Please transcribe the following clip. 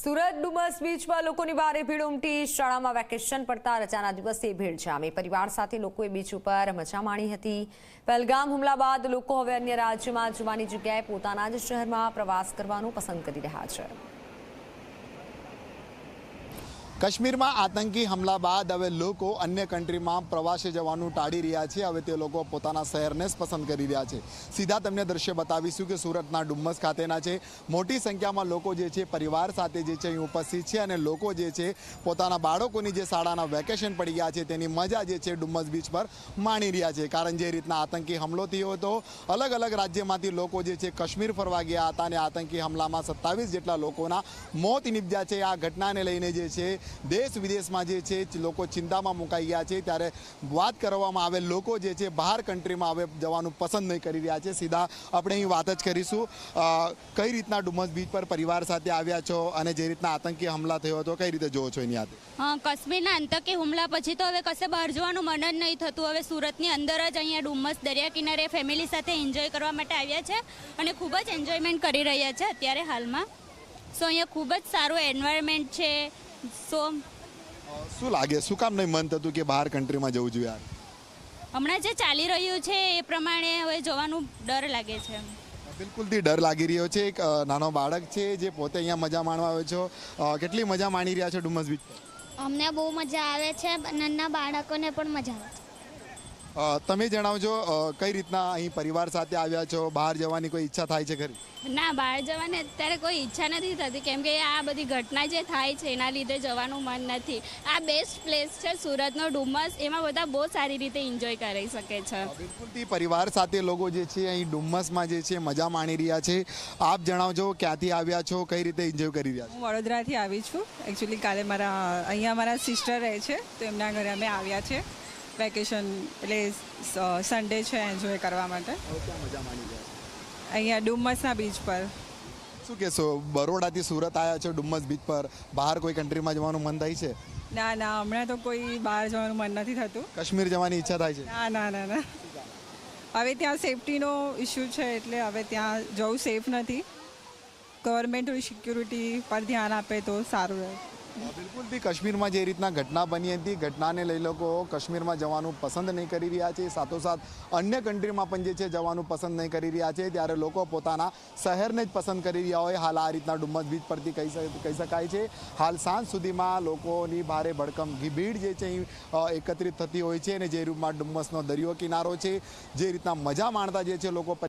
સુરત ડુમસ બીચમાં લોકોની ભારે ભીડ ઉમટી શાળામાં વેકેશન પડતા રજાના દિવસે ભીડ જામી પરિવાર સાથે લોકોએ બીચ ઉપર મજા માણી હતી। પહેલગામ હુમલા બાદ લોકો હવે અન્ય રાજ્યમાં જવાની જગ્યાએ પોતાના જ શહેરમાં પ્રવાસ કરવાનું પસંદ કરી રહ્યા છે। કાશ્મીરમાં આતંકી હુમલા બાદ હવે લોકો અન્ય કન્ટ્રીમાં પ્રવાસે જવાનું ટાળી રહ્યા છે। હવે તે લોકો પોતાના શહેરને જ પસંદ કરી રહ્યા છે। સીધા તમને દ્રશ્ય બતાવીશું કે સુરતના ડુમસ ખાતેના છે। મોટી સંખ્યામાં લોકો જે છે પરિવાર સાથે જે છે અહીં ઉપસ્થિત છે અને લોકો જે છે પોતાના બાળકોની જે શાળાના વેકેશન પડી ગયા છે તેની મજા જે છે ડુમસ બીચ પર માણી રહ્યા છે। કારણ જે રીતના આતંકી હુમલો થયો હતો અલગ અલગ રાજ્યમાંથી લોકો જે છે કાશ્મીર ફરવા ગયા હતા અને આતંકી હુમલામાં 27 જેટલા લોકોના મોત નીપજ્યા છે। આ ઘટનાને લઈને જે છે દેશ વિદેશમાં જે છે લોકો ચિંતામાં મુકાઈ ગયા છે। ત્યારે વાત કરવામાં આવે લોકો જે છે બહાર કન્ટ્રીમાં હવે જવાનું પસંદ નહીં કરી રહ્યા છે। સીધા આપણે અહીં વાત જ કરીશું કઈ રીતના ડુમસ બીચ પર પરિવાર સાથે આવ્યા છો અને જે રીતના આતંકી હુમલા થયો હતો કઈ રીતે જોવો છો એની યાદ? કાશ્મીરના આતંકી હુમલા પછી તો હવે કશે બહાર જવાનું મન જ નહીં થતું। હવે સુરતની અંદર જ અહીંયા ડુમસ દરિયા કિનારે ફેમિલી સાથે એન્જોય કરવા માટે આવ્યા છે અને ખૂબ જ એન્જોયમેન્ટ કરી રહ્યા છે અત્યારે હાલમાં। સો અહીંયા ખૂબ જ સારું એન્વાયરમેન્ટ છે। શું લાગે શું કામ નહીં મન થતું કે બહાર કન્ટ્રીમાં જવું જોઈએ? હમણાં જે ચાલી રહ્યું છે એ પ્રમાણે હવે જવાનું ડર લાગે છે। બિલકુલથી ડર લાગી રહ્યો છે। એક નાનો બાળક છે જે પોતે અહીંયા મજા માણવા આવ્યો છો। કેટલી મજા માણી રહ્યા છો ડુમસ બીચ પર? અમને બહુ મજા આવે છે, નાના બાળકોને પણ મજા આવે છે। તમે જણાવજો કઈ રીતના અહીં પરિવાર સાથે આવ્યા છો? બહાર જવાની કોઈ ઈચ્છા થાય છે ખરી? ના, બહાર જવાની અત્યારે કોઈ ઈચ્છા નથી થતી કેમ કે આ બધી ઘટના જે થાય છે એના લીધે જવાનું મન નથી। આ બેસ્ટ પ્લેસ છે સુરતનો ડુમસ, એમાં બધા બહુ સારી રીતે એન્જોય કરી શકે છે। બિલકુલથી પરિવાર સાથે લોકો જે છે અહીં ડુમસમાં જે છે મજા માણી રહ્યા છે। આપ જણાવજો ક્યાંથી આવ્યા છો, કઈ રીતે એન્જોય કરી રહ્યા છો? હું વડોદરાથી આવી છું। એકચ્યુઅલી કાલે અહીંયા મારા સિસ્ટર રહે છે તો એમના ઘરે અમે આવ્યા છે વેકેશન એટલે સન્ડે છે એન્જોય કરવા માટે। મજા માણી રહ્યા છો અહીંયા ડુમસના બીચ પર। શું કહેશો, બરોડાથી સુરત આવ્યા છો ડુમસ બીચ પર, બહાર કોઈ કન્ટ્રીમાં જવાનું મન થાય છે? ના, હમણાં તો કોઈ બહાર જવાનું મન નથી થતું। કાશ્મીર જવાની ઈચ્છા થાય છે? ના, હવે ત્યાં સેફટીનો ઇસ્યુ છે એટલે હવે ત્યાં જવું સેફ નથી। ગવર્મેન્ટ સિક્યુરિટી પર ધ્યાન આપે તો સારું રહે। બિલકુલથી કાશ્મીરમાં જે રીતના ઘટના બની હતી ઘટનાને લઈ લોકો કાશ્મીરમાં જવાનું પસંદ નહીં કરી રહ્યા છે, સાથોસાથ અન્ય કન્ટ્રીમાં પણ જે છે જવાનું પસંદ નહીં કરી રહ્યા છે। ત્યારે લોકો પોતાના શહેરને જ પસંદ કરી રહ્યા હોય હાલ આ રીતના ડુમસ બીચ પરથી કહી શકાય છે। હાલ સાંજ સુધીમાં લોકોની ભારે ભડકમ ભીડ જે છે અહીં એકત્રિત થતી હોય છે અને જે રૂપમાં ડુમસનો દરિયો કિનારો છે જે રીતના મજા માણતા જે છે લોકો